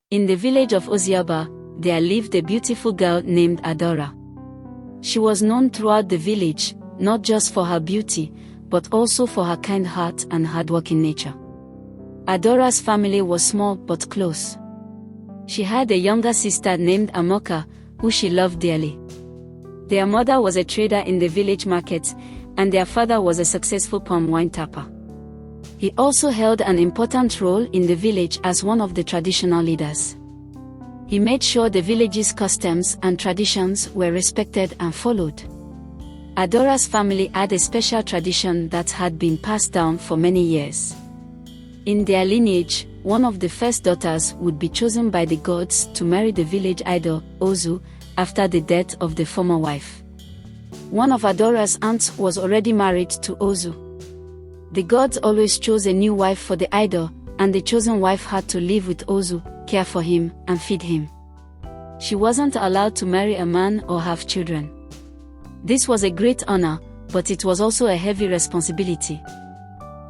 In the village of Oziaba, there lived a beautiful girl named Adora. She was known throughout the village, not just for her beauty, but also for her kind heart and hardworking nature. Adora's family was small but close. She had a younger sister named Amoka, who she loved dearly. Their mother was a trader in the village market, and their father was a successful palm wine tapper. He also held an important role in the village as one of the traditional leaders. He made sure the village's customs and traditions were respected and followed. Adora's family had a special tradition that had been passed down for many years. In their lineage, one of the first daughters would be chosen by the gods to marry the village idol, Ozu, after the death of the former wife. One of Adora's aunts was already married to Ozu. The gods always chose a new wife for the idol, and the chosen wife had to live with Ozu, care for him, and feed him. She wasn't allowed to marry a man or have children. This was a great honor, but it was also a heavy responsibility.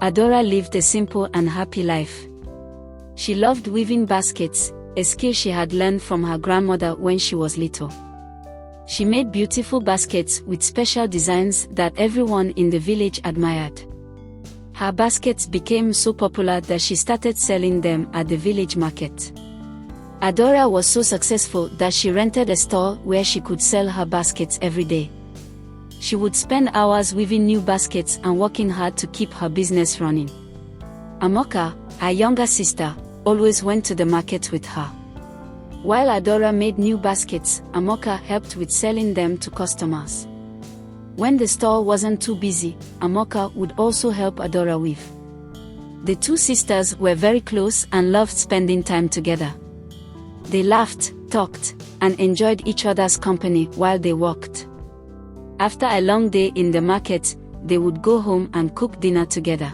Adora lived a simple and happy life. She loved weaving baskets, a skill she had learned from her grandmother when she was little. She made beautiful baskets with special designs that everyone in the village admired. Her baskets became so popular that she started selling them at the village market. Adora was so successful that she rented a store where she could sell her baskets every day. She would spend hours weaving new baskets and working hard to keep her business running. Amoka, her younger sister, always went to the market with her. While Adora made new baskets, Amoka helped with selling them to customers. When the store wasn't too busy, Amoka would also help Adora weave. The two sisters were very close and loved spending time together. They laughed, talked, and enjoyed each other's company while they worked. After a long day in the market, they would go home and cook dinner together.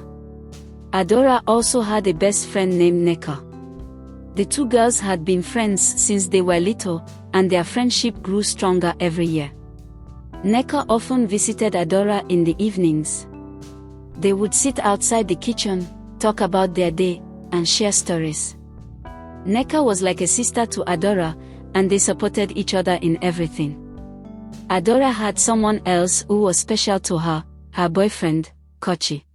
Adora also had a best friend named Neka. The two girls had been friends since they were little, and their friendship grew stronger every year. Neka often visited Adora in the evenings. They would sit outside the kitchen, talk about their day, and share stories. Neka was like a sister to Adora, and they supported each other in everything. Adora had someone else who was special to her, her boyfriend, Kochi.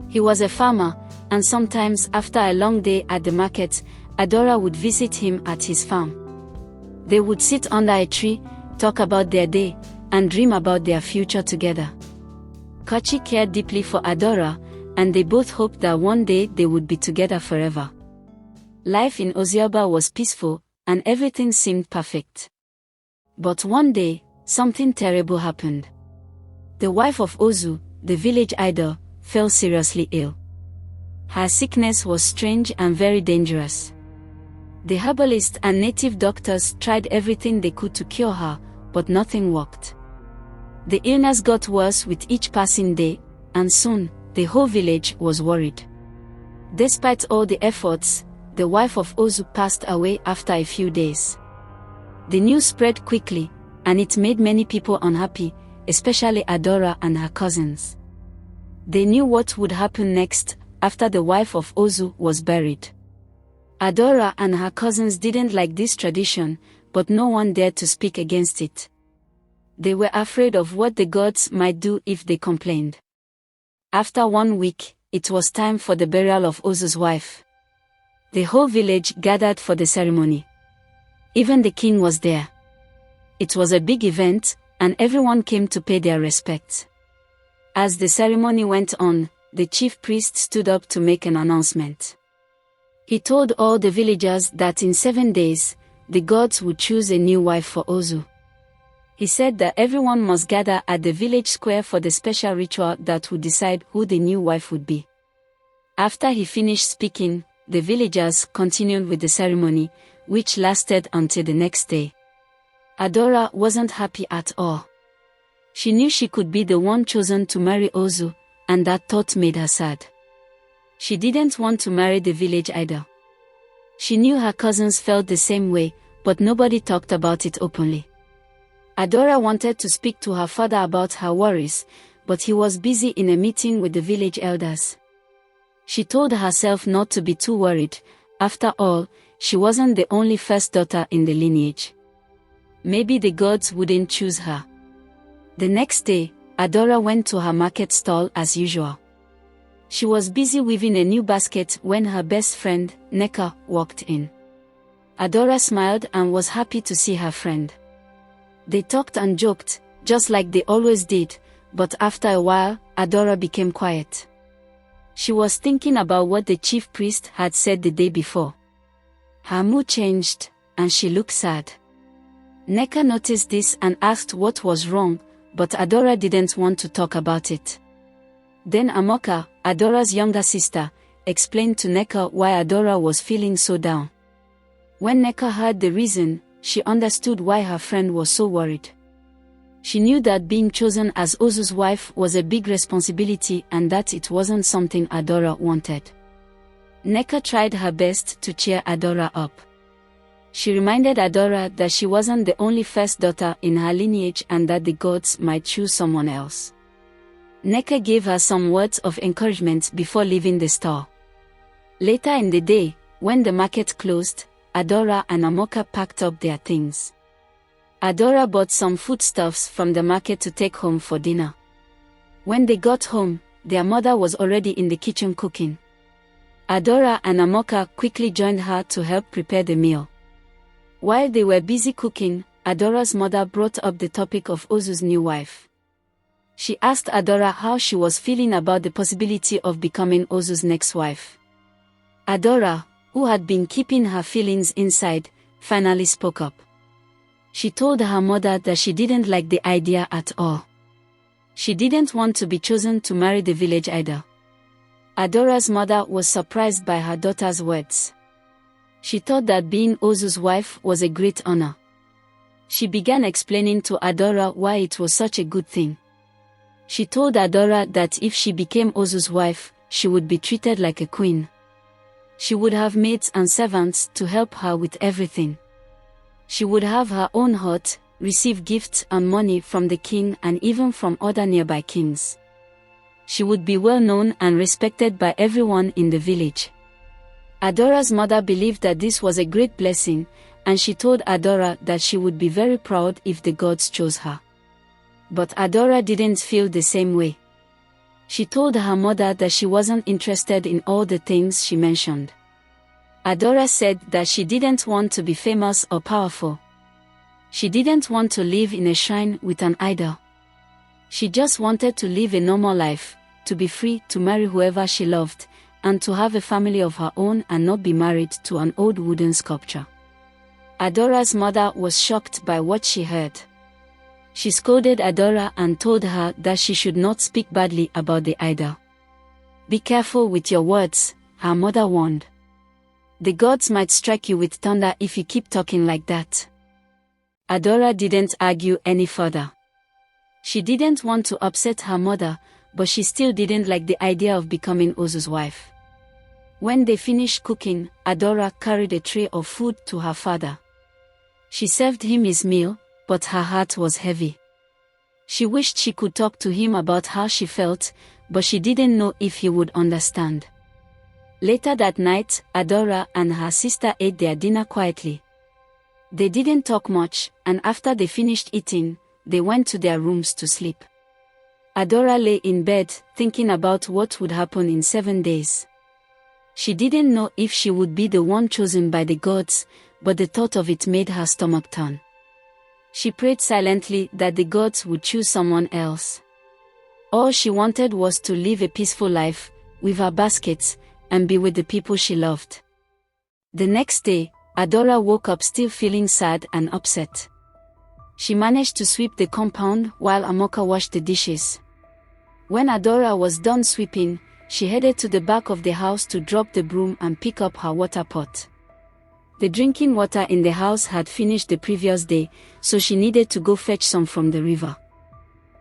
He was a farmer, and sometimes after a long day at the market, Adora would visit him at his farm. They would sit under a tree, talk about their day, and dream about their future together. Kochi cared deeply for Adora, and they both hoped that one day they would be together forever. Life in Oziaba was peaceful, and everything seemed perfect. But one day, something terrible happened. The wife of Ozu, the village idol, fell seriously ill. Her sickness was strange and very dangerous. The herbalists and native doctors tried everything they could to cure her, but nothing worked. The illness got worse with each passing day, and soon, the whole village was worried. Despite all the efforts, the wife of Ozu passed away after a few days. The news spread quickly, and it made many people unhappy, especially Adora and her cousins. They knew what would happen next, after the wife of Ozu was buried. Adora and her cousins didn't like this tradition, but no one dared to speak against it. They were afraid of what the gods might do if they complained. After 1 week, it was time for the burial of Ozu's wife. The whole village gathered for the ceremony. Even the king was there. It was a big event, and everyone came to pay their respects. As the ceremony went on, the chief priest stood up to make an announcement. He told all the villagers that in 7 days, the gods would choose a new wife for Ozu. He said that everyone must gather at the village square for the special ritual that would decide who the new wife would be. After he finished speaking, the villagers continued with the ceremony, which lasted until the next day. Adora wasn't happy at all. She knew she could be the one chosen to marry Ozu, and that thought made her sad. She didn't want to marry the village idol. She knew her cousins felt the same way, but nobody talked about it openly. Adora wanted to speak to her father about her worries, but he was busy in a meeting with the village elders. She told herself not to be too worried. After all, she wasn't the only first daughter in the lineage. Maybe the gods wouldn't choose her. The next day, Adora went to her market stall as usual. She was busy weaving a new basket when her best friend, Nneka, walked in. Adora smiled and was happy to see her friend. They talked and joked, just like they always did, but after a while, Adora became quiet. She was thinking about what the chief priest had said the day before. Her mood changed, and she looked sad. Nneka noticed this and asked what was wrong, but Adora didn't want to talk about it. Then Amoka, Adora's younger sister, explained to Nneka why Adora was feeling so down. When Nneka heard the reason, she understood why her friend was so worried. She knew that being chosen as Ozu's wife was a big responsibility and that it wasn't something Adora wanted. Nneka tried her best to cheer Adora up. She reminded Adora that she wasn't the only first daughter in her lineage and that the gods might choose someone else. Nneka gave her some words of encouragement before leaving the store. Later in the day, when the market closed, Adora and Amoka packed up their things. Adora bought some foodstuffs from the market to take home for dinner. When they got home, their mother was already in the kitchen cooking. Adora and Amoka quickly joined her to help prepare the meal. While they were busy cooking, Adora's mother brought up the topic of Ozu's new wife. She asked Adora how she was feeling about the possibility of becoming Ozu's next wife. Adora, who had been keeping her feelings inside, finally spoke up. She told her mother that she didn't like the idea at all. She didn't want to be chosen to marry the village either. Adora's mother was surprised by her daughter's words. She thought that being Ozu's wife was a great honor. She began explaining to Adora why it was such a good thing. She told Adora that if she became Ozu's wife, she would be treated like a queen. She would have maids and servants to help her with everything. She would have her own hut, receive gifts and money from the king and even from other nearby kings. She would be well known and respected by everyone in the village. Adora's mother believed that this was a great blessing, and she told Adora that she would be very proud if the gods chose her. But Adora didn't feel the same way. She told her mother that she wasn't interested in all the things she mentioned. Adora said that she didn't want to be famous or powerful. She didn't want to live in a shrine with an idol. She just wanted to live a normal life, to be free to marry whoever she loved, and to have a family of her own and not be married to an old wooden sculpture. Adora's mother was shocked by what she heard. She scolded Adora and told her that she should not speak badly about the idol. "Be careful with your words," her mother warned. "The gods might strike you with thunder if you keep talking like that." Adora didn't argue any further. She didn't want to upset her mother, but she still didn't like the idea of becoming Ozu's wife. When they finished cooking, Adora carried a tray of food to her father. She served him his meal, but her heart was heavy. She wished she could talk to him about how she felt, but she didn't know if he would understand. Later that night, Adora and her sister ate their dinner quietly. They didn't talk much, and after they finished eating, they went to their rooms to sleep. Adora lay in bed, thinking about what would happen in 7 days. She didn't know if she would be the one chosen by the gods, but the thought of it made her stomach turn. She prayed silently that the gods would choose someone else. All she wanted was to live a peaceful life, with her baskets, and be with the people she loved. The next day, Adora woke up still feeling sad and upset. She managed to sweep the compound while Amoka washed the dishes. When Adora was done sweeping, she headed to the back of the house to drop the broom and pick up her water pot. The drinking water in the house had finished the previous day, so she needed to go fetch some from the river.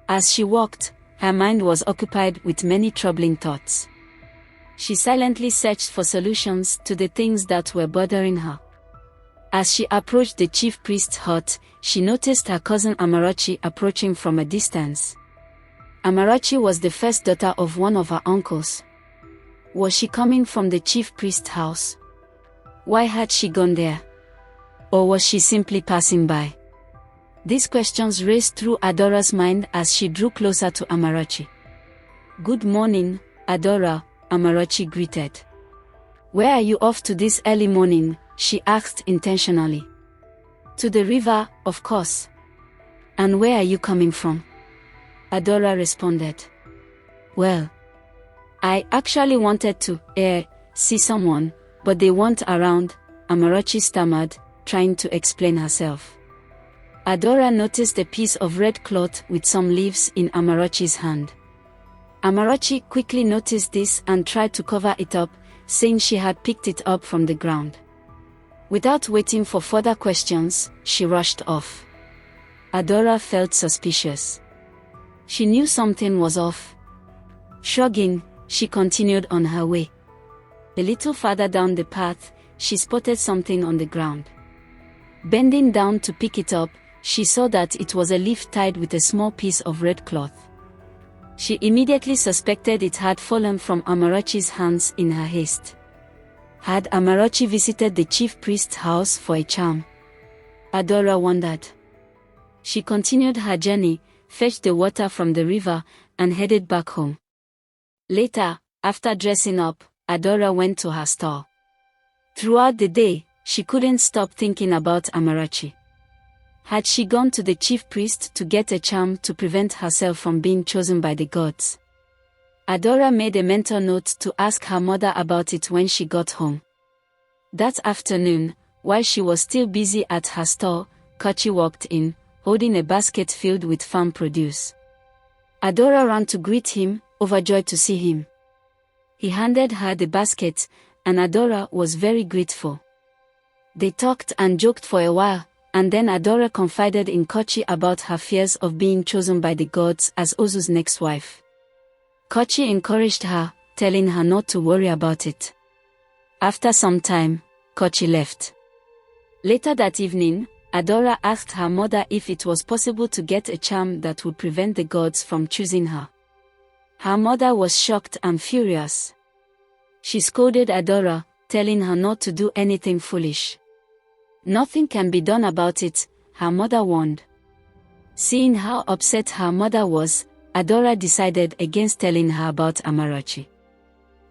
As she walked, her mind was occupied with many troubling thoughts. She silently searched for solutions to the things that were bothering her. As she approached the chief priest's hut, she noticed her cousin Amarachi approaching from a distance. Amarachi was the first daughter of one of her uncles. Was she coming from the chief priest's house? Why had she gone there? Or was she simply passing by? These questions raced through Adora's mind as she drew closer to Amarachi. "Good morning, Adora," Amarachi greeted. "Where are you off to this early morning?" she asked intentionally. "To the river, of course." "And where are you coming from?" Adora responded. "Well, I actually wanted to, see someone, but they weren't around," Amarachi stammered, trying to explain herself. Adora noticed a piece of red cloth with some leaves in Amarachi's hand. Amarachi quickly noticed this and tried to cover it up, saying she had picked it up from the ground. Without waiting for further questions, she rushed off. Adora felt suspicious. She knew something was off. Shrugging, she continued on her way. A little farther down the path, she spotted something on the ground. Bending down to pick it up, she saw that it was a leaf tied with a small piece of red cloth. She immediately suspected it had fallen from Amarachi's hands in her haste. Had Amarachi visited the chief priest's house for a charm? Adora wondered. She continued her journey, fetched the water from the river, and headed back home. Later, after dressing up, Adora went to her store. Throughout the day, she couldn't stop thinking about Amarachi. Had she gone to the chief priest to get a charm to prevent herself from being chosen by the gods? Adora made a mental note to ask her mother about it when she got home. That afternoon, while she was still busy at her store, Kochi walked in, holding a basket filled with farm produce. Adora ran to greet him, overjoyed to see him. He handed her the basket, and Adora was very grateful. They talked and joked for a while, and then Adora confided in Kochi about her fears of being chosen by the gods as Ozu's next wife. Kochi encouraged her, telling her not to worry about it. After some time, Kochi left. Later that evening, Adora asked her mother if it was possible to get a charm that would prevent the gods from choosing her. Her mother was shocked and furious. She scolded Adora, telling her not to do anything foolish. "Nothing can be done about it," her mother warned. Seeing how upset her mother was, Adora decided against telling her about Amarachi.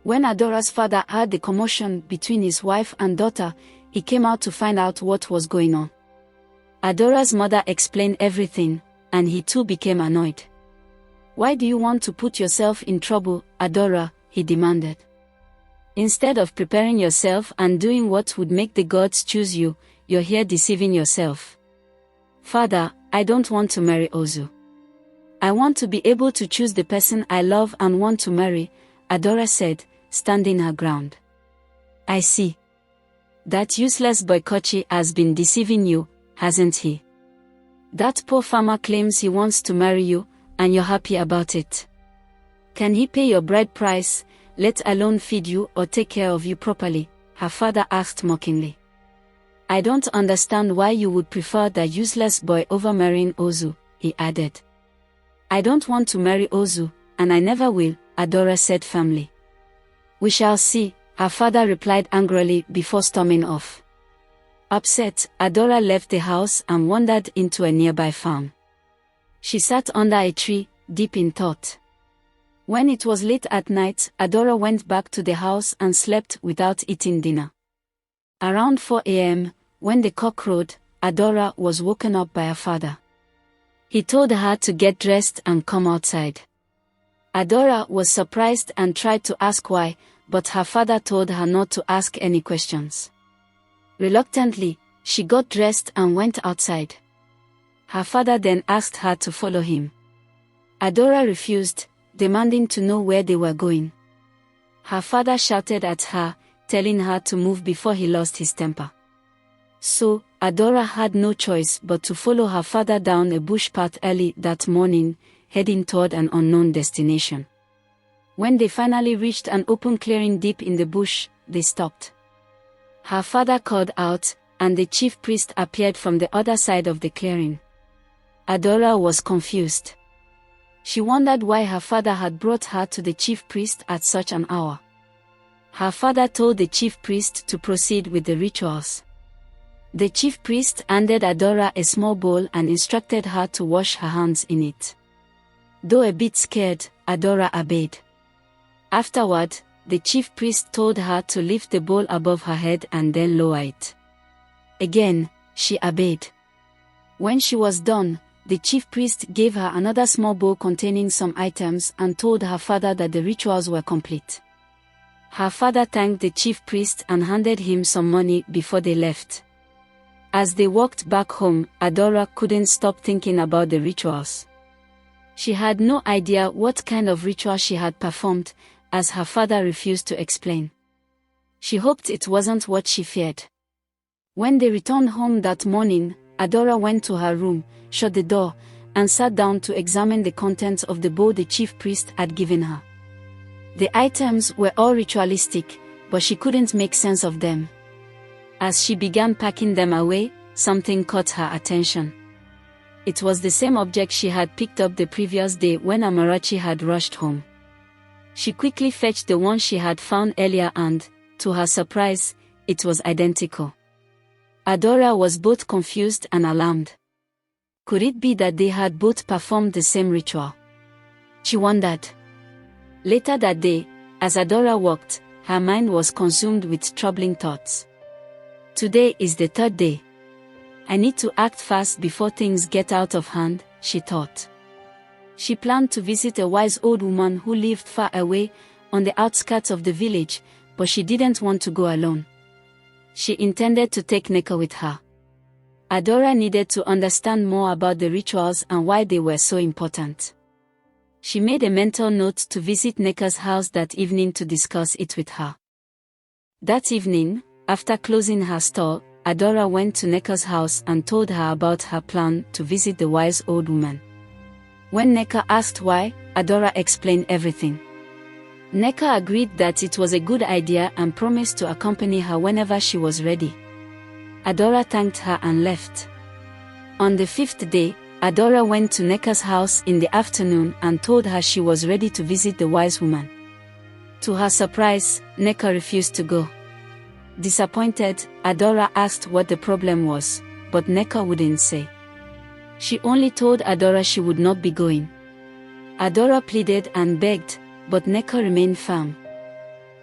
When Adora's father heard the commotion between his wife and daughter, he came out to find out what was going on. Adora's mother explained everything, and he too became annoyed. "Why do you want to put yourself in trouble, Adora?" he demanded. "Instead of preparing yourself and doing what would make the gods choose you, you're here deceiving yourself." "Father, I don't want to marry Ozu. I want to be able to choose the person I love and want to marry," Adora said, standing her ground. "I see. That useless boy Kochi has been deceiving you, hasn't he? That poor farmer claims he wants to marry you, and you're happy about it. Can he pay your bride price, let alone feed you or take care of you properly?" her father asked mockingly. "I don't understand why you would prefer that useless boy over marrying Ozu," he added. "I don't want to marry Ozu, and I never will," Adora said firmly. "We shall see," her father replied angrily before storming off. Upset, Adora left the house and wandered into a nearby farm. She sat under a tree, deep in thought. When it was late at night, Adora went back to the house and slept without eating dinner. Around 4 a.m., when the cock crowed, Adora was woken up by her father. He told her to get dressed and come outside. Adora was surprised and tried to ask why, but her father told her not to ask any questions. Reluctantly, she got dressed and went outside. Her father then asked her to follow him. Adora refused, demanding to know where they were going. Her father shouted at her, telling her to move before he lost his temper. So, Adora had no choice but to follow her father down a bush path early that morning, heading toward an unknown destination. When they finally reached an open clearing deep in the bush, they stopped. Her father called out, and the chief priest appeared from the other side of the clearing. Adora was confused. She wondered why her father had brought her to the chief priest at such an hour. Her father told the chief priest to proceed with the rituals. The chief priest handed Adora a small bowl and instructed her to wash her hands in it. Though a bit scared, Adora obeyed. Afterward, the chief priest told her to lift the bowl above her head and then lower it. Again, she obeyed. When she was done, the chief priest gave her another small bowl containing some items and told her father that the rituals were complete. Her father thanked the chief priest and handed him some money before they left. As they walked back home, Adora couldn't stop thinking about the rituals. She had no idea what kind of ritual she had performed, as her father refused to explain. She hoped it wasn't what she feared. When they returned home that morning, Adora went to her room, shut the door, and sat down to examine the contents of the bowl the chief priest had given her. The items were all ritualistic, but she couldn't make sense of them. As she began packing them away, something caught her attention. It was the same object she had picked up the previous day when Amarachi had rushed home. She quickly fetched the one she had found earlier and, to her surprise, it was identical. Adora was both confused and alarmed. Could it be that they had both performed the same ritual? She wondered. Later that day, as Adora walked, her mind was consumed with troubling thoughts. Today is the third day. I need to act fast before things get out of hand, she thought. She planned to visit a wise old woman who lived far away, on the outskirts of the village, but she didn't want to go alone. She intended to take Neka with her. Adora needed to understand more about the rituals and why they were so important. She made a mental note to visit Neka's house that evening to discuss it with her. That evening, after closing her store, Adora went to Neka's house and told her about her plan to visit the wise old woman. When Neka asked why, Adora explained everything. Neka agreed that it was a good idea and promised to accompany her whenever she was ready. Adora thanked her and left. On the fifth day, Adora went to Neka's house in the afternoon and told her she was ready to visit the wise woman. To her surprise, Neka refused to go. Disappointed, Adora asked what the problem was, but Neka wouldn't say. She only told Adora she would not be going. Adora pleaded and begged, but Neka remained firm.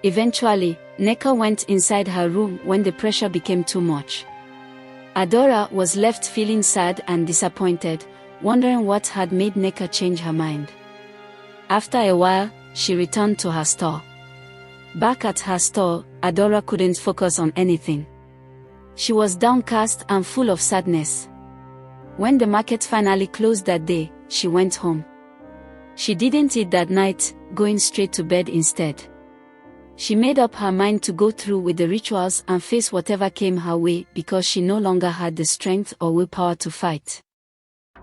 Eventually, Neka went inside her room when the pressure became too much. Adora was left feeling sad and disappointed, wondering what had made Neka change her mind. After a while, she returned to her store. Back at her store, Adora couldn't focus on anything. She was downcast and full of sadness. When the market finally closed that day, she went home. She didn't eat that night, going straight to bed instead. She made up her mind to go through with the rituals and face whatever came her way because she no longer had the strength or willpower to fight.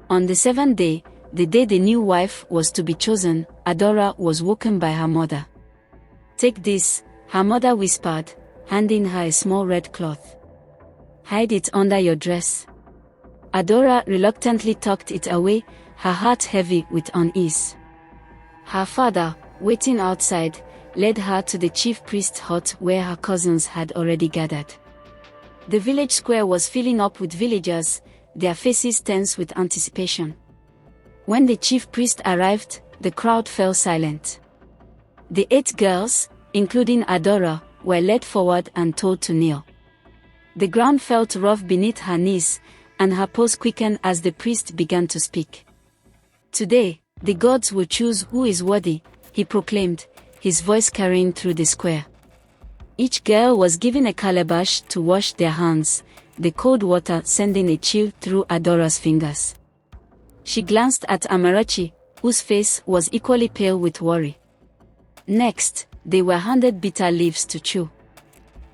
On the seventh day, the day the new wife was to be chosen, Adora was woken by her mother. "Take this," her mother whispered, handing her a small red cloth. "Hide it under your dress." Adora reluctantly tucked it away, her heart heavy with unease. Her father, waiting outside, led her to the chief priest's hut where her cousins had already gathered. The village square was filling up with villagers, their faces tense with anticipation. When the chief priest arrived, the crowd fell silent. The 8 girls, including Adora, were led forward and told to kneel. The ground felt rough beneath her knees, and her pulse quickened as the priest began to speak. "Today, the gods will choose who is worthy," he proclaimed, his voice carrying through the square. Each girl was given a calabash to wash their hands, the cold water sending a chill through Adora's fingers. She glanced at Amarachi, whose face was equally pale with worry. Next, they were handed bitter leaves to chew.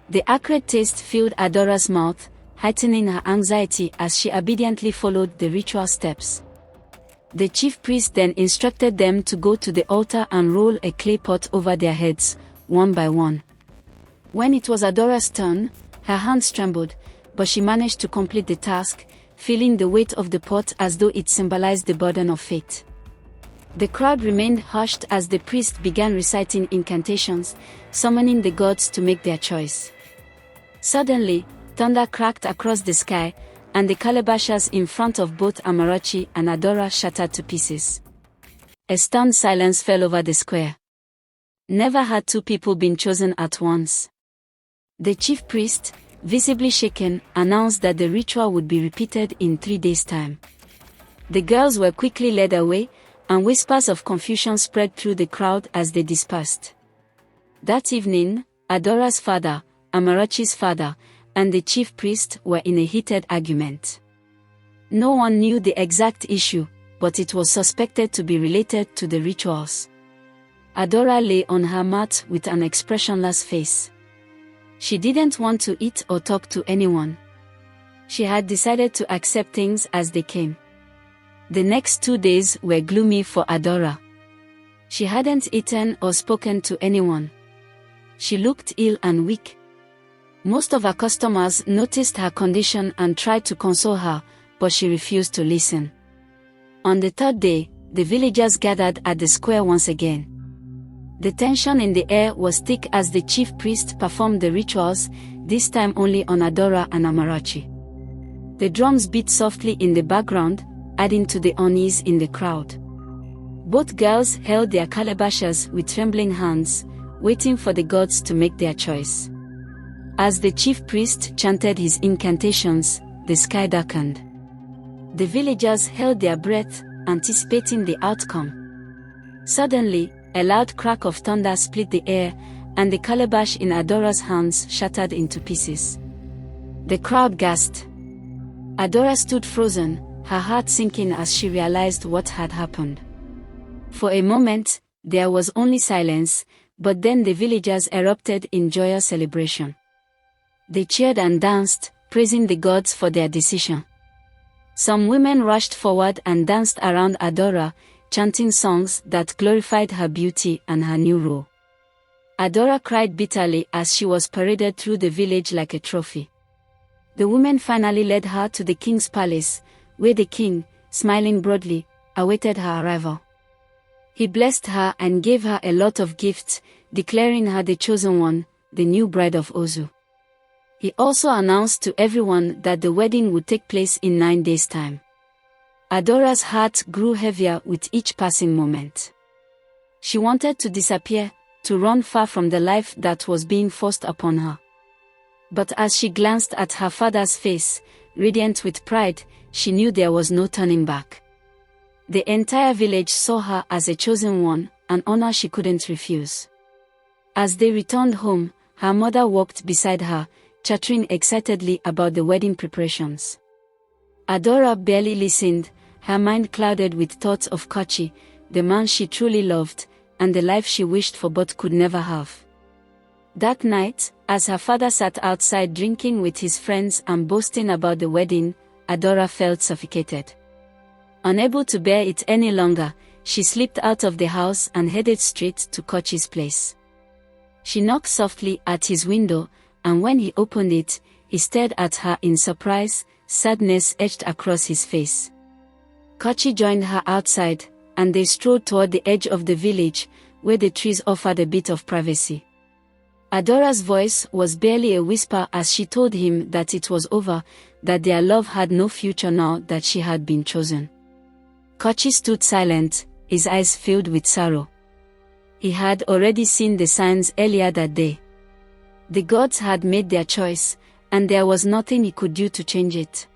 The acrid taste filled Adora's mouth, heightening her anxiety as she obediently followed the ritual steps. The chief priest then instructed them to go to the altar and roll a clay pot over their heads, one by one. When it was Adora's turn, her hands trembled, but she managed to complete the task, feeling the weight of the pot as though it symbolized the burden of fate. The crowd remained hushed as the priest began reciting incantations, summoning the gods to make their choice. Suddenly, thunder cracked across the sky, and the calabashes in front of both Amarachi and Adora shattered to pieces. A stunned silence fell over the square. Never had two people been chosen at once. The chief priest, visibly shaken, announced that the ritual would be repeated in 3 days' time. The girls were quickly led away, and whispers of confusion spread through the crowd as they dispersed. That evening, Adora's father, Amarachi's father, and the chief priest were in a heated argument. No one knew the exact issue, but it was suspected to be related to the rituals. Adora lay on her mat with an expressionless face. She didn't want to eat or talk to anyone. She had decided to accept things as they came. The next 2 days were gloomy for Adora. She hadn't eaten or spoken to anyone. She looked ill and weak. Most of her customers noticed her condition and tried to console her, but she refused to listen. On the 3rd day, the villagers gathered at the square once again. The tension in the air was thick as the chief priest performed the rituals, this time only on Adora and Amarachi. The drums beat softly in the background, adding to the unease in the crowd. Both girls held their calabashes with trembling hands, waiting for the gods to make their choice. As the chief priest chanted his incantations, the sky darkened. The villagers held their breath, anticipating the outcome. Suddenly, a loud crack of thunder split the air, and the calabash in Adora's hands shattered into pieces. The crowd gasped. Adora stood frozen, her heart sinking as she realized what had happened. For a moment, there was only silence, but then the villagers erupted in joyous celebration. They cheered and danced, praising the gods for their decision. Some women rushed forward and danced around Adora, chanting songs that glorified her beauty and her new role. Adora cried bitterly as she was paraded through the village like a trophy. The women finally led her to the king's palace, where the king, smiling broadly, awaited her arrival. He blessed her and gave her a lot of gifts, declaring her the chosen one, the new bride of Ozu. He also announced to everyone that the wedding would take place in 9 days' time. Adora's heart grew heavier with each passing moment. She wanted to disappear, to run far from the life that was being forced upon her. But as she glanced at her father's face, radiant with pride, she knew there was no turning back. The entire village saw her as a chosen one, an honor she couldn't refuse. As they returned home, her mother walked beside her, chattering excitedly about the wedding preparations. Adora barely listened, her mind clouded with thoughts of Kochi, the man she truly loved, and the life she wished for but could never have. That night, as her father sat outside drinking with his friends and boasting about the wedding, Adora felt suffocated. Unable to bear it any longer, she slipped out of the house and headed straight to Kochi's place. She knocked softly at his window, and when he opened it, he stared at her in surprise, sadness etched across his face. Kochi joined her outside, and they strolled toward the edge of the village, where the trees offered a bit of privacy. Adora's voice was barely a whisper as she told him that it was over, that their love had no future now that she had been chosen. Kochi stood silent, his eyes filled with sorrow. He had already seen the signs earlier that day. The gods had made their choice, and there was nothing he could do to change it.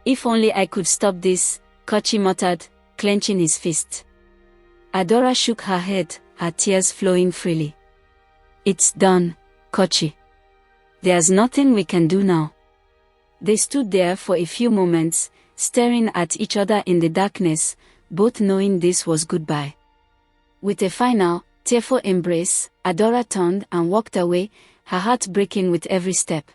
If only I could stop this, Kochi muttered, clenching his fist. Adora shook her head, her tears flowing freely. It's done, Kochi. There's nothing we can do now. They stood there for a few moments, staring at each other in the darkness, both knowing this was goodbye. With a final, tearful embrace, Adora turned and walked away, her heart breaking with every step.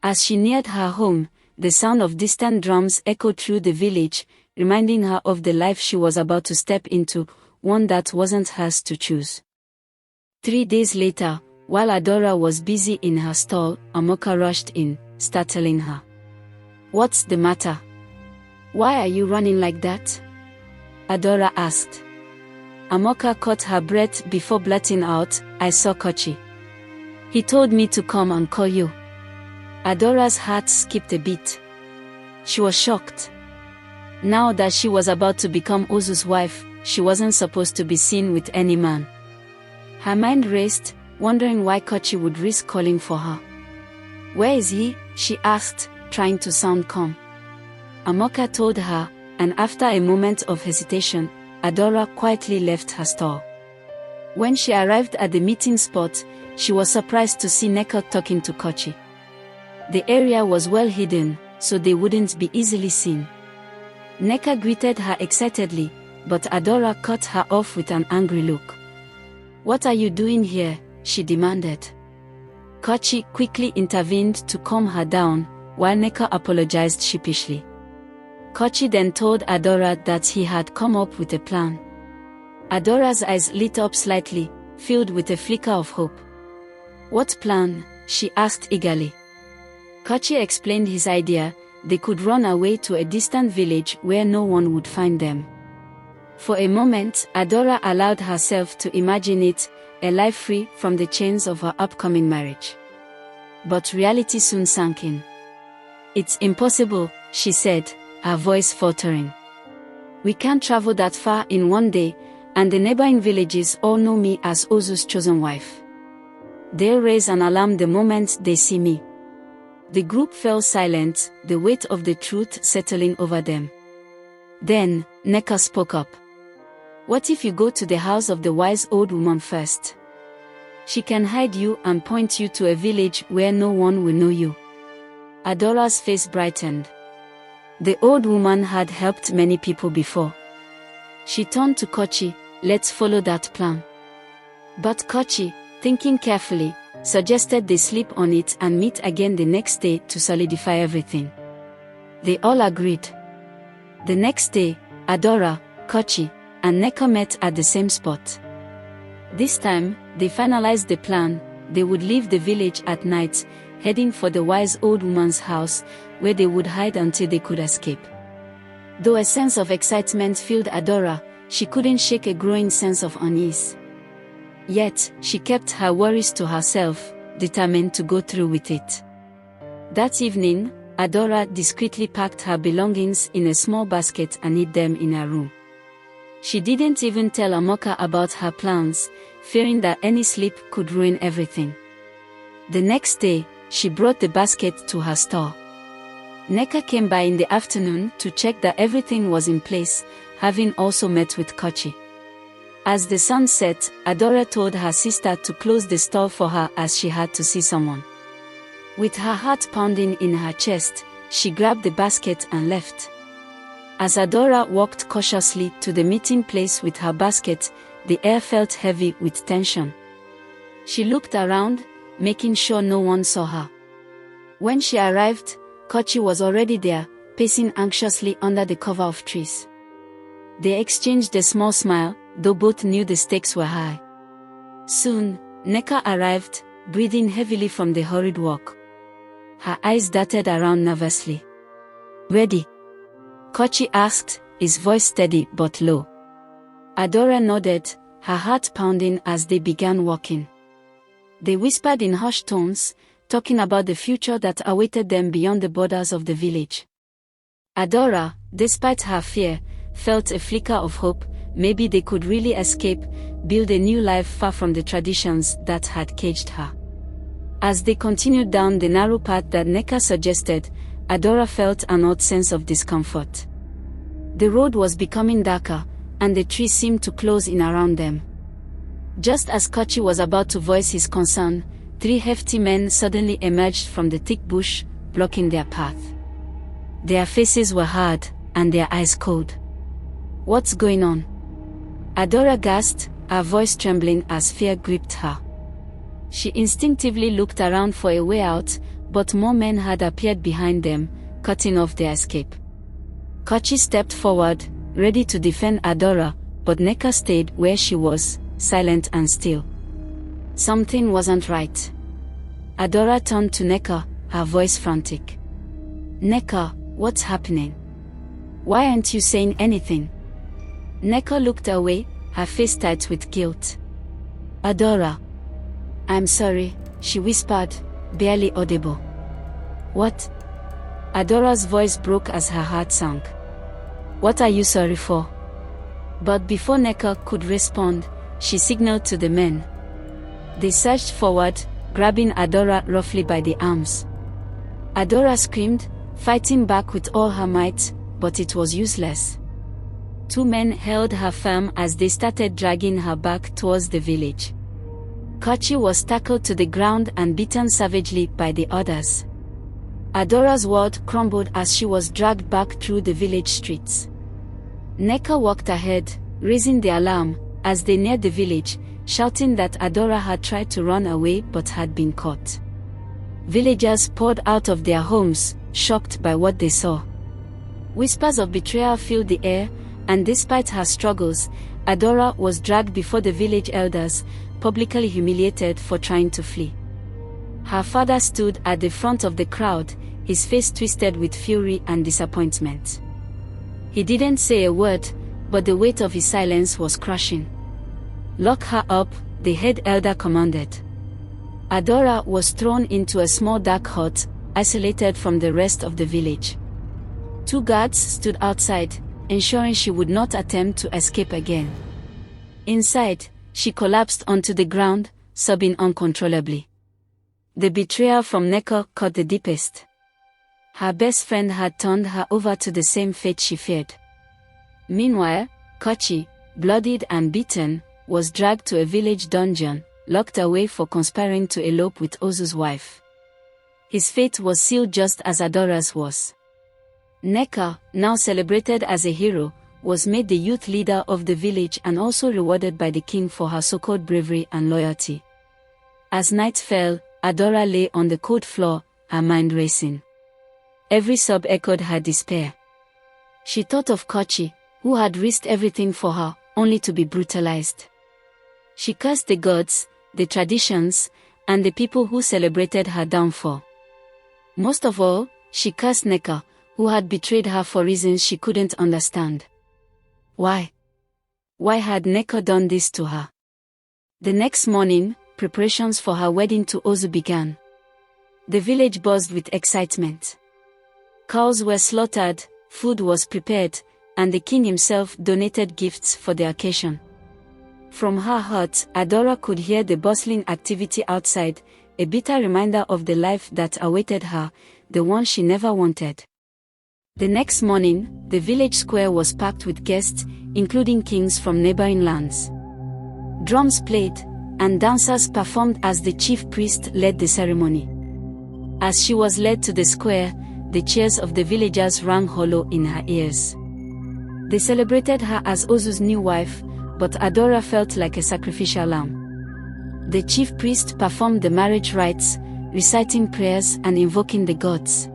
As she neared her home, the sound of distant drums echoed through the village, reminding her of the life she was about to step into, one that wasn't hers to choose. 3 days later, while Adora was busy in her stall, Amoka rushed in, startling her. "What's the matter? Why are you running like that?" Adora asked. Amoka caught her breath before blurting out, "I saw Kochi. He told me to come and call you." Adora's heart skipped a beat. She was shocked. Now that she was about to become Ozu's wife, she wasn't supposed to be seen with any man. Her mind raced, wondering why Kochi would risk calling for her. "Where is he?" she asked, trying to sound calm. Amoka told her, and after a moment of hesitation, Adora quietly left her stall. When she arrived at the meeting spot, she was surprised to see Neka talking to Kochi. The area was well hidden, so they wouldn't be easily seen. Neka greeted her excitedly, but Adora cut her off with an angry look. "What are you doing here?" she demanded. Kochi quickly intervened to calm her down, while Neka apologized sheepishly. Kochi then told Adora that he had come up with a plan. Adora's eyes lit up slightly, filled with a flicker of hope. "What plan?" she asked eagerly. Kochi explained his idea. They could run away to a distant village where no one would find them. For a moment, Adora allowed herself to imagine it, a life free from the chains of her upcoming marriage. But reality soon sank in. "It's impossible," she said, her voice faltering. "We can't travel that far in one day, and the neighboring villages all know me as Ozu's chosen wife. They'll raise an alarm the moment they see me." The group fell silent, the weight of the truth settling over them. Then, Neka spoke up. "What if you go to the house of the wise old woman first? She can hide you and point you to a village where no one will know you." Adora's face brightened. The old woman had helped many people before. She turned to Kochi, "Let's follow that plan." But Kochi, thinking carefully, suggested they sleep on it and meet again the next day to solidify everything. They all agreed. The next day, Adora, Kochi, and Neka met at the same spot. This time, they finalized the plan. They would leave the village at night, heading for the wise old woman's house, where they would hide until they could escape. Though a sense of excitement filled Adora, she couldn't shake a growing sense of unease. Yet, she kept her worries to herself, determined to go through with it. That evening, Adora discreetly packed her belongings in a small basket and hid them in her room. She didn't even tell Amoka about her plans, fearing that any slip could ruin everything. The next day, she brought the basket to her store. Neka came by in the afternoon to check that everything was in place, having also met with Kochi. As the sun set, Adora told her sister to close the store for her as she had to see someone. With her heart pounding in her chest, she grabbed the basket and left. As Adora walked cautiously to the meeting place with her basket, the air felt heavy with tension. She looked around, making sure no one saw her. When she arrived, Kochi was already there, pacing anxiously under the cover of trees. They exchanged a small smile, though both knew the stakes were high. Soon, Neka arrived, breathing heavily from the hurried walk. Her eyes darted around nervously. "Ready?" Kochi asked, his voice steady but low. Adora nodded, her heart pounding as they began walking. They whispered in hushed tones, talking about the future that awaited them beyond the borders of the village. Adora, despite her fear, felt a flicker of hope. Maybe they could really escape, build a new life far from the traditions that had caged her. As they continued down the narrow path that Neka suggested, Adora felt an odd sense of discomfort. The road was becoming darker, and the trees seemed to close in around them. Just as Kochi was about to voice his concern, 3 hefty men suddenly emerged from the thick bush, blocking their path. Their faces were hard, and their eyes cold. "What's going on?" Adora gasped, her voice trembling as fear gripped her. She instinctively looked around for a way out, but more men had appeared behind them, cutting off their escape. Kochi stepped forward, ready to defend Adora, but Neka stayed where she was, silent and still. Something wasn't right. Adora turned to Neka, her voice frantic. "Neka, what's happening? Why aren't you saying anything?" Neka looked away, her face tight with guilt. "Adora. I'm sorry," she whispered, barely audible. "What?" Adora's voice broke as her heart sank. "What are you sorry for?" But before Nneka could respond, she signaled to the men. They surged forward, grabbing Adora roughly by the arms. Adora screamed, fighting back with all her might, but it was useless. Two men held her firm as they started dragging her back towards the village. Kochi was tackled to the ground and beaten savagely by the others. Adora's world crumbled as she was dragged back through the village streets. Nneka walked ahead, raising the alarm, as they neared the village, shouting that Adora had tried to run away but had been caught. Villagers poured out of their homes, shocked by what they saw. Whispers of betrayal filled the air, and despite her struggles, Adora was dragged before the village elders, publicly humiliated for trying to flee. Her father stood at the front of the crowd, his face twisted with fury and disappointment. He didn't say a word, but the weight of his silence was crushing. "Lock her up," the head elder commanded. Adora was thrown into a small dark hut, isolated from the rest of the village. Two guards stood outside, ensuring she would not attempt to escape again. Inside, she collapsed onto the ground, sobbing uncontrollably. The betrayal from Nneka cut the deepest. Her best friend had turned her over to the same fate she feared. Meanwhile, Kochi, bloodied and beaten, was dragged to a village dungeon, locked away for conspiring to elope with Ozu's wife. His fate was sealed just as Adora's was. Nneka, now celebrated as a hero, was made the youth leader of the village and also rewarded by the king for her so-called bravery and loyalty. As night fell, Adora lay on the cold floor, her mind racing. Every sob echoed her despair. She thought of Kochi, who had risked everything for her, only to be brutalized. She cursed the gods, the traditions, and the people who celebrated her downfall. Most of all, she cursed Nneka, who had betrayed her for reasons she couldn't understand. Why? Why had Nneka done this to her? The next morning, preparations for her wedding to Ozu began. The village buzzed with excitement. Cows were slaughtered, food was prepared, and the king himself donated gifts for the occasion. From her hut, Adora could hear the bustling activity outside, a bitter reminder of the life that awaited her, the one she never wanted. The next morning, the village square was packed with guests, including kings from neighboring lands. Drums played, and dancers performed as the chief priest led the ceremony. As she was led to the square, the cheers of the villagers rang hollow in her ears. They celebrated her as Ozu's new wife, but Adora felt like a sacrificial lamb. The chief priest performed the marriage rites, reciting prayers and invoking the gods.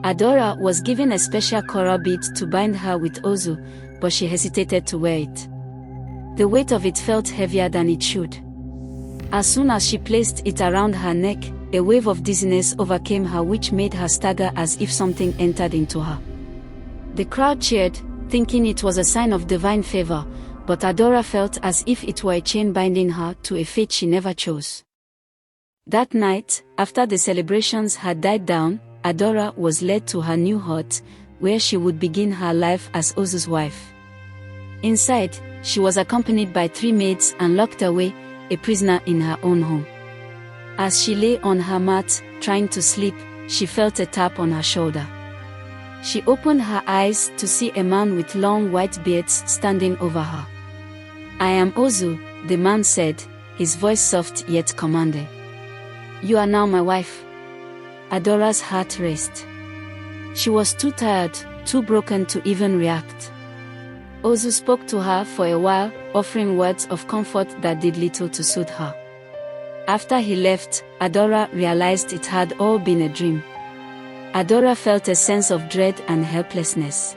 Adora was given a special coral bead to bind her with Ozu, but she hesitated to wear it. The weight of it felt heavier than it should. As soon as she placed it around her neck, a wave of dizziness overcame her which made her stagger as if something entered into her. The crowd cheered, thinking it was a sign of divine favor, but Adora felt as if it were a chain binding her to a fate she never chose. That night, after the celebrations had died down, Adora was led to her new hut, where she would begin her life as Ozu's wife. Inside, she was accompanied by 3 maids and locked away, a prisoner in her own home. As she lay on her mat, trying to sleep, she felt a tap on her shoulder. She opened her eyes to see a man with long white beards standing over her. "I am Ozu," the man said, his voice soft yet commanding. "You are now my wife." Adora's heart raced. She was too tired, too broken to even react. Ozu spoke to her for a while, offering words of comfort that did little to soothe her. After he left, Adora realized it had all been a dream. Adora felt a sense of dread and helplessness.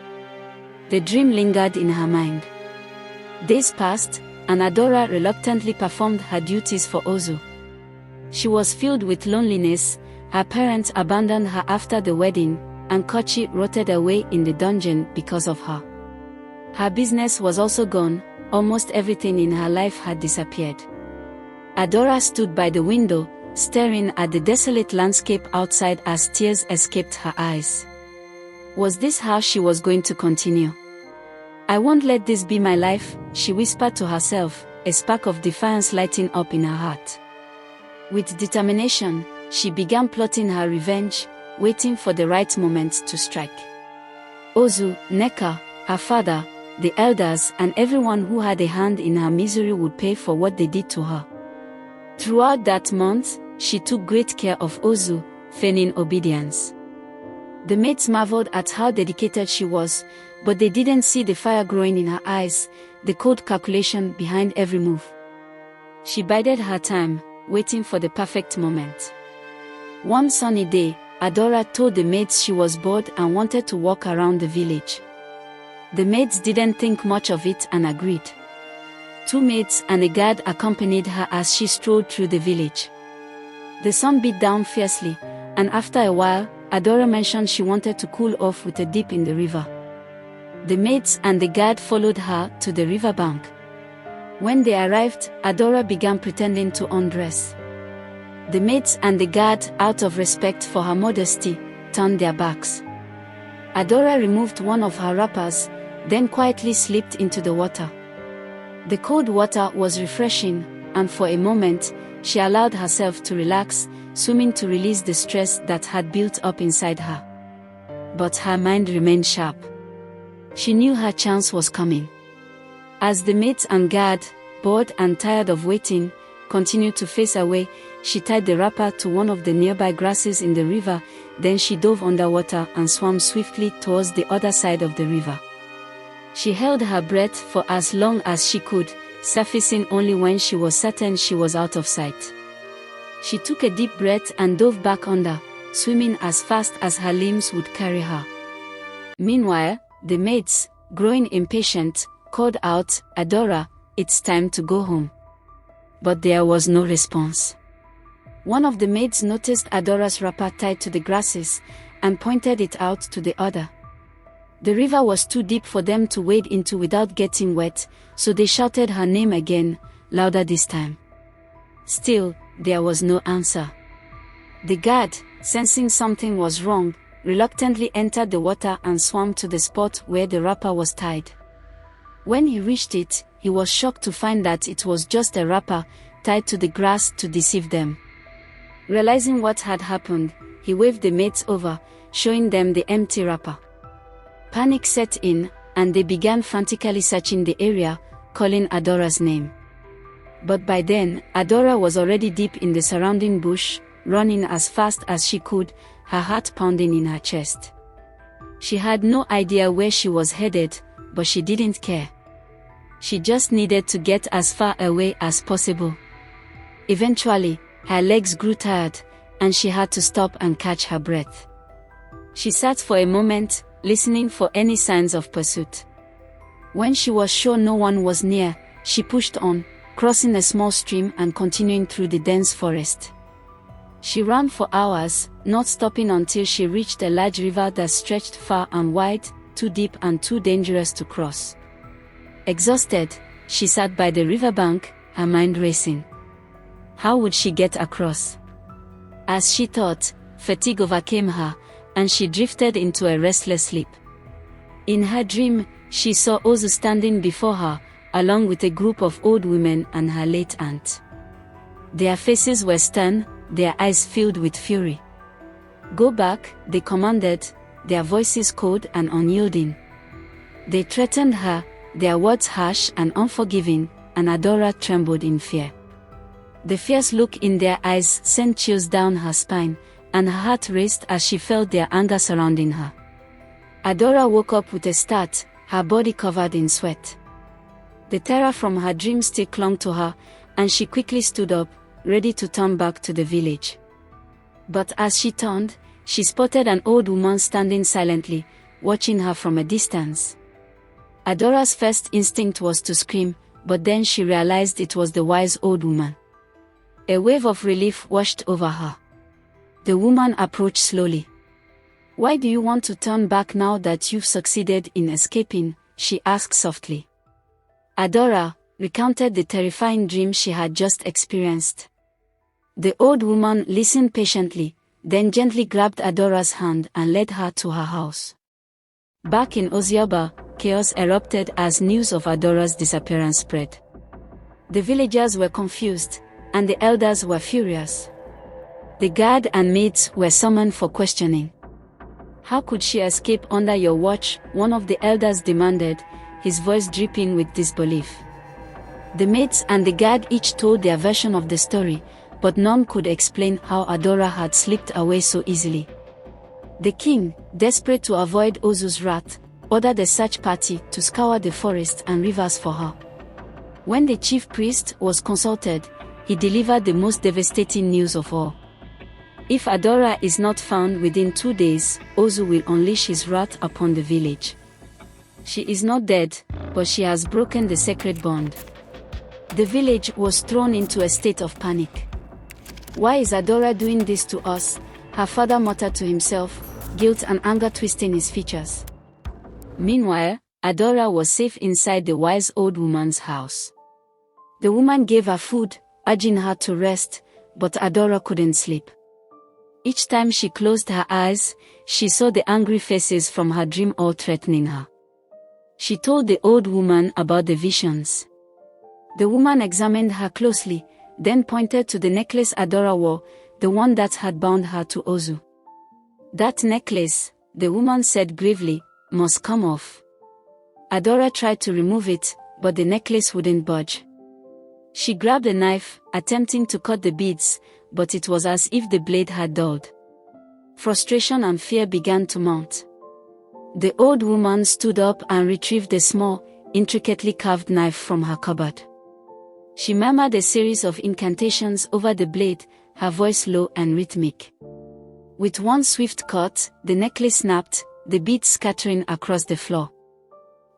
The dream lingered in her mind. Days passed, and Adora reluctantly performed her duties for Ozu. She was filled with loneliness. Her parents abandoned her after the wedding, and Kochi rotted away in the dungeon because of her. Her business was also gone, almost everything in her life had disappeared. Adora stood by the window, staring at the desolate landscape outside as tears escaped her eyes. Was this how she was going to continue? "I won't let this be my life," she whispered to herself, a spark of defiance lighting up in her heart. With determination, she began plotting her revenge, waiting for the right moment to strike. Ozu, Nneka, her father, the elders, and everyone who had a hand in her misery would pay for what they did to her. Throughout that month, she took great care of Ozu, feigning obedience. The maids marveled at how dedicated she was, but they didn't see the fire growing in her eyes, the cold calculation behind every move. She bided her time, waiting for the perfect moment. One sunny day, Adora told the maids she was bored and wanted to walk around the village. The maids didn't think much of it and agreed. 2 maids and a guard accompanied her as she strolled through the village. The sun beat down fiercely, and after a while, Adora mentioned she wanted to cool off with a dip in the river. The maids and the guard followed her to the riverbank. When they arrived, Adora began pretending to undress. The maids and the guard, out of respect for her modesty, turned their backs. Adora removed one of her wrappers, then quietly slipped into the water. The cold water was refreshing, and for a moment, she allowed herself to relax, swimming to release the stress that had built up inside her. But her mind remained sharp. She knew her chance was coming. As the maids and guard, bored and tired of waiting, continued to face away, she tied the wrapper to one of the nearby grasses in the river, then she dove underwater and swam swiftly towards the other side of the river. She held her breath for as long as she could, surfacing only when she was certain she was out of sight. She took a deep breath and dove back under, swimming as fast as her limbs would carry her. Meanwhile, the maids, growing impatient, called out, "Adora, it's time to go home." But there was no response. One of the maids noticed Adora's wrapper tied to the grasses, and pointed it out to the other. The river was too deep for them to wade into without getting wet, so they shouted her name again, louder this time. Still, there was no answer. The guard, sensing something was wrong, reluctantly entered the water and swam to the spot where the wrapper was tied. When he reached it, he was shocked to find that it was just a wrapper tied to the grass to deceive them. Realizing what had happened, he waved the maids over, showing them the empty wrapper. Panic set in, and they began frantically searching the area, calling Adora's name. But by then, Adora was already deep in the surrounding bush, running as fast as she could, her heart pounding in her chest. She had no idea where she was headed, but she didn't care. She just needed to get as far away as possible. Eventually, her legs grew tired, and she had to stop and catch her breath. She sat for a moment, listening for any signs of pursuit. When she was sure no one was near, she pushed on, crossing a small stream and continuing through the dense forest. She ran for hours, not stopping until she reached a large river that stretched far and wide, too deep and too dangerous to cross. Exhausted, she sat by the riverbank, her mind racing. How would she get across? As she thought, fatigue overcame her, and she drifted into a restless sleep. In her dream, she saw Ozu standing before her, along with a group of old women and her late aunt. Their faces were stern, their eyes filled with fury. "Go back," they commanded, their voices cold and unyielding. They threatened her, their words harsh and unforgiving, and Adora trembled in fear. The fierce look in their eyes sent chills down her spine, and her heart raced as she felt their anger surrounding her. Adora woke up with a start, her body covered in sweat. The terror from her dream still clung to her, and she quickly stood up, ready to turn back to the village. But as she turned, she spotted an old woman standing silently, watching her from a distance. Adora's first instinct was to scream, but then she realized it was the wise old woman. A wave of relief washed over her. The woman approached slowly. "Why do you want to turn back now that you've succeeded in escaping?" she asked softly. Adora recounted the terrifying dream she had just experienced. The old woman listened patiently, then gently grabbed Adora's hand and led her to her house. Back in Ozioba, chaos erupted as news of Adora's disappearance spread. The villagers were confused, and the elders were furious. The guard and maids were summoned for questioning. "How could she escape under your watch?" one of the elders demanded, his voice dripping with disbelief. The maids and the guard each told their version of the story, but none could explain how Adora had slipped away so easily. The king, desperate to avoid Ozu's wrath, ordered a search party to scour the forest and rivers for her. When the chief priest was consulted, he delivered the most devastating news of all. If Adora is not found within 2 days, Ozu will unleash his wrath upon the village. She is not dead, but she has broken the sacred bond. The village was thrown into a state of panic. "Why is Adora doing this to us?" her father muttered to himself, guilt and anger twisting his features. Meanwhile, Adora was safe inside the wise old woman's house. The woman gave her food, urging her to rest, but Adora couldn't sleep. Each time she closed her eyes, she saw the angry faces from her dream all threatening her. She told the old woman about the visions. The woman examined her closely, then pointed to the necklace Adora wore, the one that had bound her to Ozu. "That necklace," the woman said gravely, "must come off." Adora tried to remove it, but the necklace wouldn't budge. She grabbed a knife, attempting to cut the beads, but it was as if the blade had dulled. Frustration and fear began to mount. The old woman stood up and retrieved a small, intricately carved knife from her cupboard. She murmured a series of incantations over the blade, her voice low and rhythmic. With one swift cut, the necklace snapped, the beads scattering across the floor.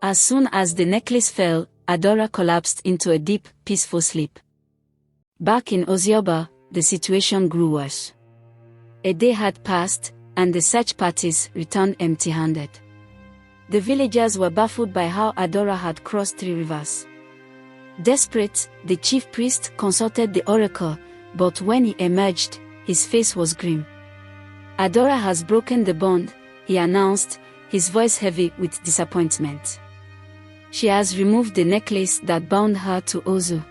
As soon as the necklace fell, Adora collapsed into a deep, peaceful sleep. Back in Ozioba, the situation grew worse. A day had passed, and the search parties returned empty-handed. The villagers were baffled by how Adora had crossed 3 rivers. Desperate, the chief priest consulted the oracle, but when he emerged, his face was grim. "Adora has broken the bond," he announced, his voice heavy with disappointment. "She has removed the necklace that bound her to Ozu.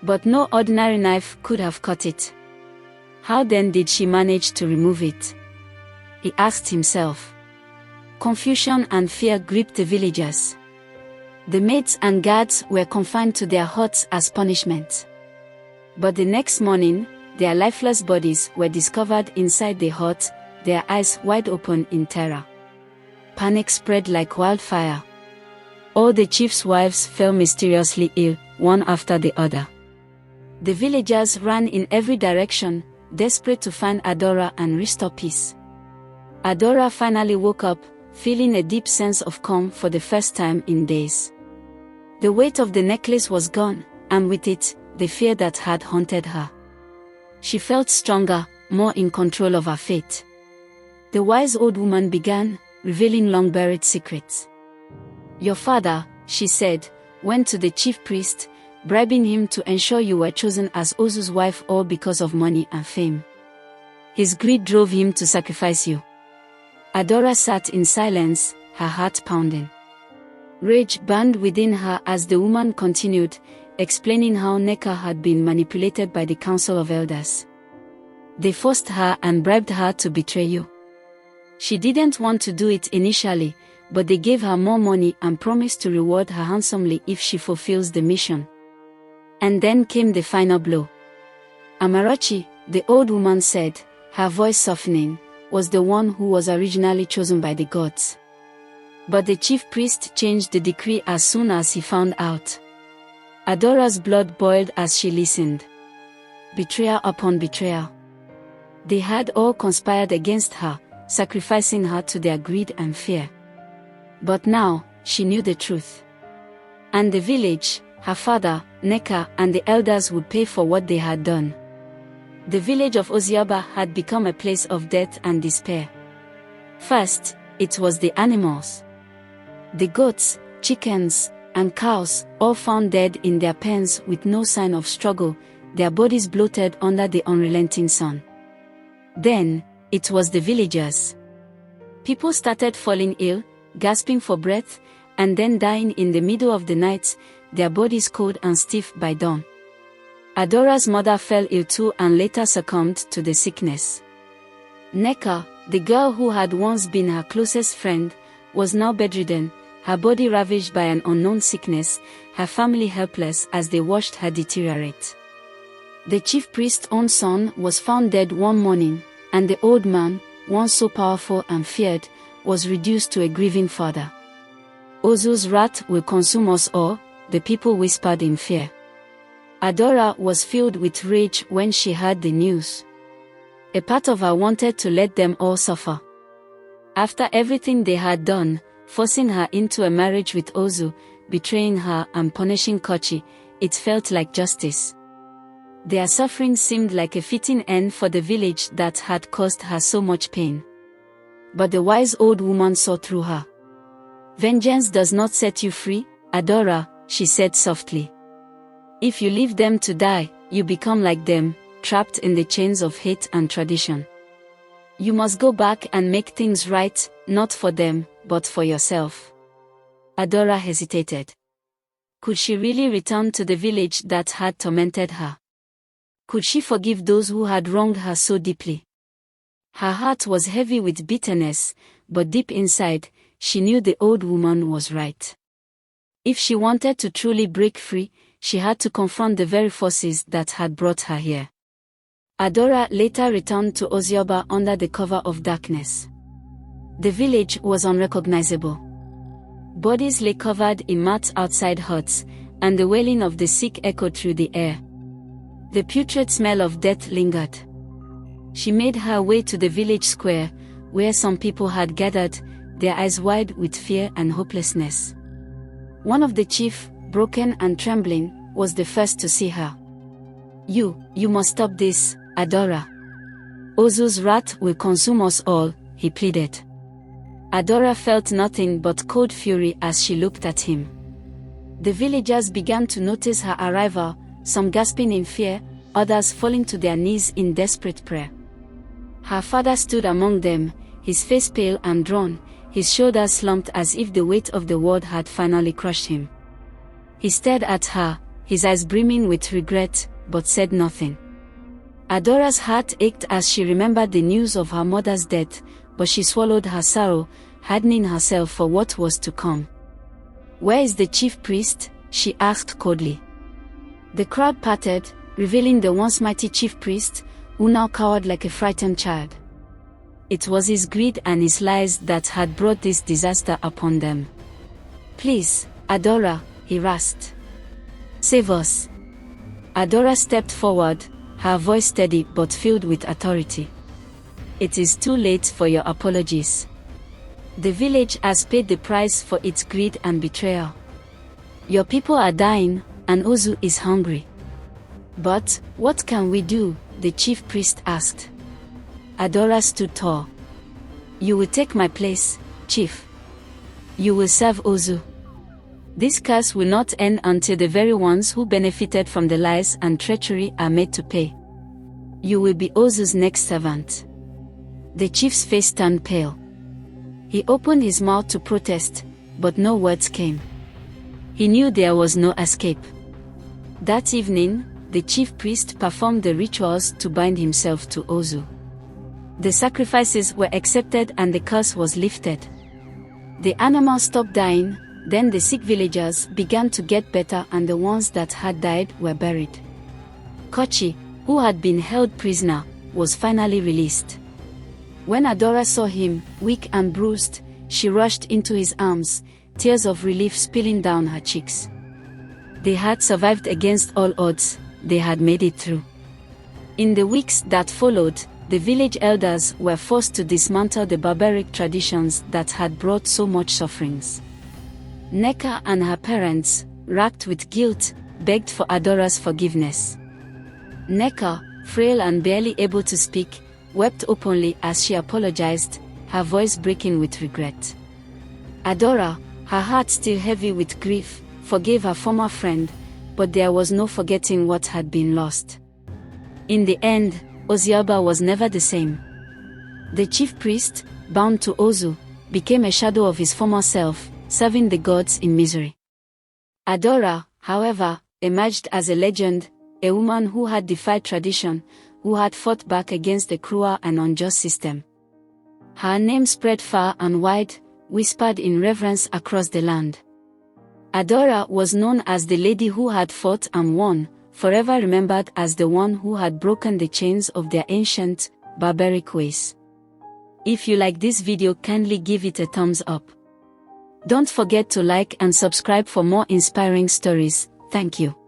But no ordinary knife could have cut it. How then did she manage to remove it?" he asked himself. Confusion and fear gripped the villagers. The maids and guards were confined to their huts as punishment. But the next morning, their lifeless bodies were discovered inside the hut, their eyes wide open in terror. Panic spread like wildfire. All the chief's wives fell mysteriously ill, one after the other. The villagers ran in every direction, desperate to find Adora and restore peace. Adora finally woke up, feeling a deep sense of calm for the first time in days. The weight of the necklace was gone, and with it, the fear that had haunted her. She felt stronger, more in control of her fate. The wise old woman began, revealing long-buried secrets. "Your father," she said, "went to the chief priest, bribing him to ensure you were chosen as Ozu's wife all because of money and fame. His greed drove him to sacrifice you." Adora sat in silence, her heart pounding. Rage burned within her as the woman continued, explaining how Neka had been manipulated by the Council of Elders. They forced her and bribed her to betray you. She didn't want to do it initially, but they gave her more money and promised to reward her handsomely if she fulfills the mission. And then came the final blow. Amarachi, the old woman said, her voice softening, was the one who was originally chosen by the gods. But the chief priest changed the decree as soon as he found out. Adora's blood boiled as she listened. Betrayal upon betrayal. They had all conspired against her, sacrificing her to their greed and fear. But now, she knew the truth. And the village, her father, Neka, and the elders would pay for what they had done. The village of Ozioba had become a place of death and despair. First, it was the animals. The goats, chickens, and cows, all found dead in their pens with no sign of struggle, their bodies bloated under the unrelenting sun. Then, it was the villagers. People started falling ill, gasping for breath, and then dying in the middle of the night, their bodies cold and stiff by dawn. Adora's mother fell ill too and later succumbed to the sickness. Nneka, the girl who had once been her closest friend, was now bedridden, her body ravaged by an unknown sickness, her family helpless as they watched her deteriorate. The chief priest's own son was found dead one morning, and the old man, once so powerful and feared, was reduced to a grieving father. Ozu's wrath will consume us all, the people whispered in fear. Adora was filled with rage when she heard the news. A part of her wanted to let them all suffer. After everything they had done, forcing her into a marriage with Ozu, betraying her and punishing Kochi, it felt like justice. Their suffering seemed like a fitting end for the village that had caused her so much pain. But the wise old woman saw through her. "Vengeance does not set you free, Adora," she said softly. "If you leave them to die, you become like them, trapped in the chains of hate and tradition. You must go back and make things right, not for them, but for yourself." Adora hesitated. Could she really return to the village that had tormented her? Could she forgive those who had wronged her so deeply? Her heart was heavy with bitterness, but deep inside, she knew the old woman was right. If she wanted to truly break free, she had to confront the very forces that had brought her here. Adora later returned to Ozioba under the cover of darkness. The village was unrecognizable. Bodies lay covered in mats outside huts, and the wailing of the sick echoed through the air. The putrid smell of death lingered. She made her way to the village square, where some people had gathered, their eyes wide with fear and hopelessness. One of the chief, broken and trembling, was the first to see her. You must stop this, Adora. Ozu's wrath will consume us all," he pleaded. Adora felt nothing but cold fury as she looked at him. The villagers began to notice her arrival, some gasping in fear, others falling to their knees in desperate prayer. Her father stood among them, his face pale and drawn, his shoulders slumped as if the weight of the world had finally crushed him. He stared at her, his eyes brimming with regret, but said nothing. Adora's heart ached as she remembered the news of her mother's death, but she swallowed her sorrow, hardening herself for what was to come. "Where is the chief priest?" she asked coldly. The crowd parted, revealing the once mighty chief priest, who now cowered like a frightened child. It was his greed and his lies that had brought this disaster upon them. "Please, Adora," he rasped. "Save us." Adora stepped forward, her voice steady but filled with authority. "It is too late for your apologies. The village has paid the price for its greed and betrayal. Your people are dying, and Ozu is hungry." "But, what can we do?" the chief priest asked. Adora stood tall. "You will take my place, chief. You will serve Ozu. This curse will not end until the very ones who benefited from the lies and treachery are made to pay. You will be Ozu's next servant." The chief's face turned pale. He opened his mouth to protest, but no words came. He knew there was no escape. That evening, the chief priest performed the rituals to bind himself to Ozu. The sacrifices were accepted and the curse was lifted. The animals stopped dying, then the sick villagers began to get better and the ones that had died were buried. Kochi, who had been held prisoner, was finally released. When Adora saw him, weak and bruised, she rushed into his arms, tears of relief spilling down her cheeks. They had survived against all odds, they had made it through. In the weeks that followed, the village elders were forced to dismantle the barbaric traditions that had brought so much sufferings. Nneka and her parents, racked with guilt, begged for Adora's forgiveness. Nneka, frail and barely able to speak, wept openly as she apologized, her voice breaking with regret. Adora, her heart still heavy with grief, forgave her former friend, but there was no forgetting what had been lost. In the end, Oziaba was never the same. The chief priest, bound to Ozu, became a shadow of his former self, serving the gods in misery. Adora, however, emerged as a legend, a woman who had defied tradition, who had fought back against the cruel and unjust system. Her name spread far and wide, whispered in reverence across the land. Adora was known as the lady who had fought and won, forever remembered as the one who had broken the chains of their ancient, barbaric ways. If you like this video, kindly give it a thumbs up. Don't forget to like and subscribe for more inspiring stories. Thank you.